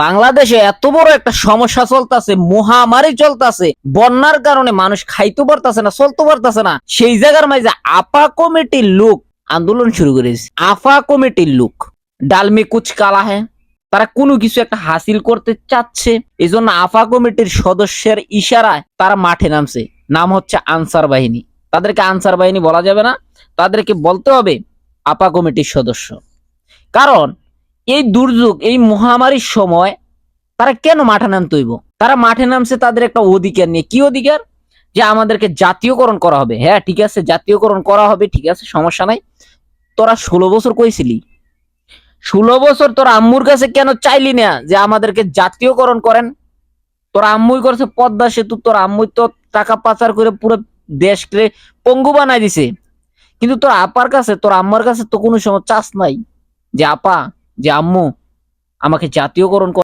বাংলাদেশে এত বড় একটা সমস্যা চলতেছে, মহামারী চলতেছে, বন্যার কারণে মানুষ খাইতে পারতেছে না, চলতে পারতেছে না। সেই জায়গার মাঝে আপা কমিটির লোক আন্দোলন শুরু করেছে। আফা কমিটির লোক ডালমে কুচ কালা হ্যাঁ, তারা কোনো কিছু একটা হাসিল করতে চাচ্ছে, এই জন্য আফা কমিটির সদস্যের ইশারায় তারা মাঠে নামছে। নাম হচ্ছে আনসার বাহিনী। তাদেরকে আনসার বাহিনী বলা যাবে না, তাদেরকে বলতে হবে আপা কমিটির সদস্য। কারণ এই দুর্যোগ, এই মহামারীর সময় তারা কেন মাঠে নামতে হইব? তারা মাঠে নামছে তাদের একটা অধিকার নিয়ে। কি অধিকার? যে আমাদেরকে জাতীয়করণ করা হবে। হ্যাঁ ঠিক আছে, জাতীয়করণ করা হবে, ঠিক আছে, সমস্যা নাই। তোরা 16 বছর কইছিলি, 16 বছর তোর আম্মুর কাছে কেন চাইলি না যে আমাদেরকে জাতীয়করণ করেন? তোর আম্মুই করছে পদ্মা সেতু, তোর আম্মুই তো টাকা পাচার করে পুরো দেশকে পঙ্গু বানাই দিছে। কিন্তু তোর আপার কাছে, তোর আম্মার কাছে তো কোনো সময় চাস নাই যে আপা, যে আম্মু আমাকে জাতীয়করণ